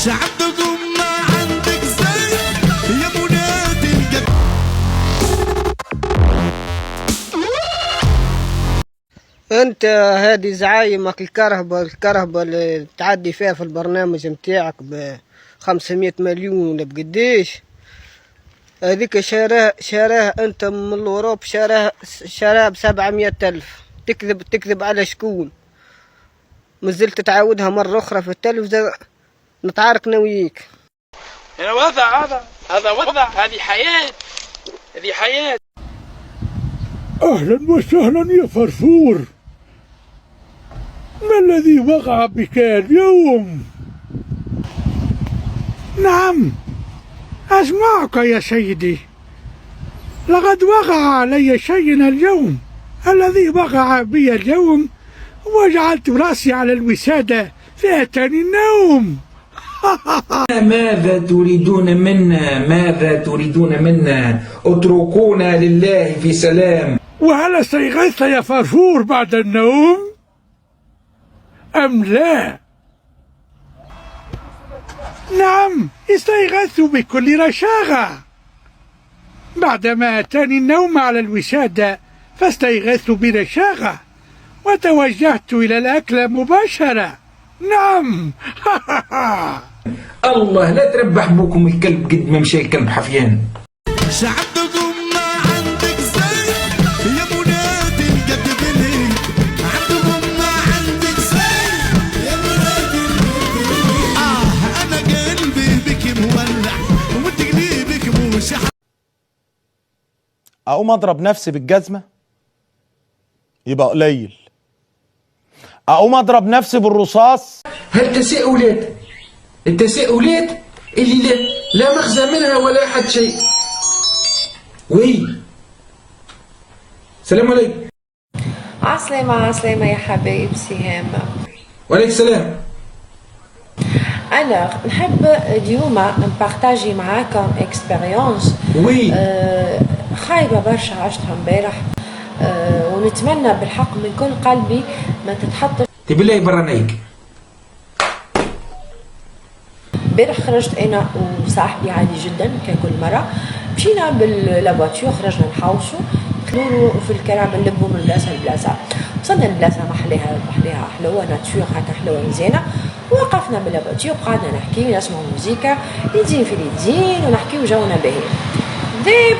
شعبكم ما عندك زي يا بنات الجد. انت هذه زعايمك الكرهبة اللي تعدي فيها في البرنامج متاعك ب500 مليون بقديش؟ هذيك شاراه انت من الاوروب، شاراه ب700 ألف. تكذب على شكون؟ مازلت تعاودها مرة أخرى في التلفزة، نتعارك نويك. هذا وضع، هذا وضع، هذه حياة، هذه حياة. أهلا وسهلا يا فرفور، ما الذي وقع بك اليوم؟ نعم أسمعك يا سيدي، لقد وقع علي شيء اليوم. الذي وقع بي اليوم وجعلت رأسي على الوسادة فأتاني النوم. ماذا تريدون منا؟ ماذا تريدون منا؟ اتركونا لله في سلام. وهل استيقظت يا فرفور بعد النوم أم لا؟ نعم استيقظت بكل رشاقة بعدما أتاني النوم على الوسادة، فاستيقظت برشاقة وتوجهت إلى الأكل مباشرة. نعم. الله لا تربح بوكم الكلب قد ما مشى الكلب حفيان. شعبكم ما عندك زي يا بنات الجد بلي. عندكم ما عندك زي يا بنات الجد. انا قلبي بك مولع وانت قلبك مش. اقوم اضرب نفسي بالجزمه يبقى قليل، اقوم اضرب نفسي بالرصاص. هالتساؤلات، التساؤلات اللي لا مغزى منها ولا حد شيء. وي السلام عليكم. عسلامة عسلامة يا حبايب سهام. وعليكم السلام. أنا نحب اليوم نبارتاجي معاكم اكسبيريونس وي خايبة برشا عشتها امبارح، ونتمنى بالحق من كل قلبي ما تتحطش. بالله برانيك. امبارح خرجت انا وصاحبي عادي جدا ككل مره، مشينا باللافواتور، خرجنا نحوشوا نخلولو في الكرام نلبوا من بلاصه لبلاصه. وصلنا لبلاصه محليها حلوه ناتور هكا حلوه مزيانه، وقفنا باللافواتور قعدنا نحكي نسمعوا موزيكا يدين في اليدين ونحكيو جونا باهي. دي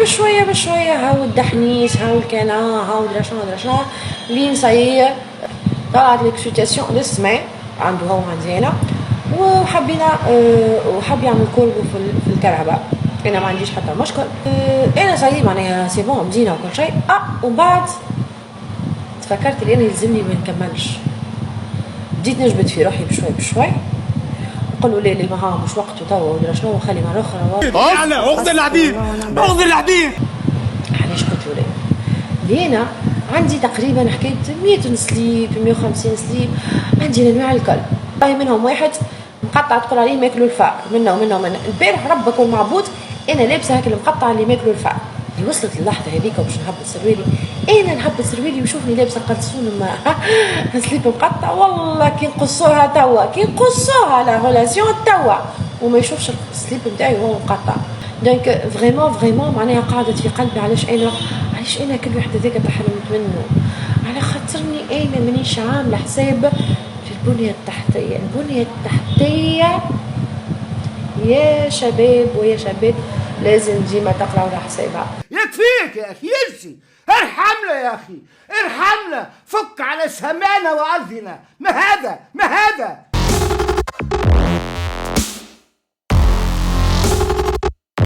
بشويه هاو الدحنيس هاو الكنا هاو درشنا لين صايي طلعت ليكسيتاسيون للسماء عنده هو مزيانه، وحب يعمل كوربو في الكرهبه. انا ما عنديش حتى مشكل، انا صايي معناها سي بون مزيانه وكل شيء. ومن بعد تفكرت اللي انا يلزمني ما نكملش، بديت نجبد في روحي بشوي نقول له لي ما مش وقته توا ودرا شنو وخلي مره اخرى. انا اخذ العديد علاش قلت له لي انا عندي تقريبا حكايه 100 سليب 150 سليب، عندي الانواع الكل. منهم واحد مقطع تقول عليه ماكلوا الفار، منه البارح ربك والمعبود انا لابسه هاك المقطع اللي ماكلوا الفار. وصلت اللحظه هذيك باش نهبط سروالي، انا نهبط سروالي ويشوفني لابسه قرصون سليب مقطع. والله كي نقصوها لا ريلاسيون توا وما يشوفش السليب نتاعي وهو مقطع. دونك فريمون معناها قعدت في قلبي علاش انا كل وحده ذيك تحرمت منه، على خاطرني انا مانيش عامله حساب في البنيه التحتيه. يا شباب ويا شباب لازم ديما تقراوا على حسابها. يكفيك يا اخي يجي، ارحمنا يا اخي ارحمنا، فك على سمانا وارضنا. ما هذا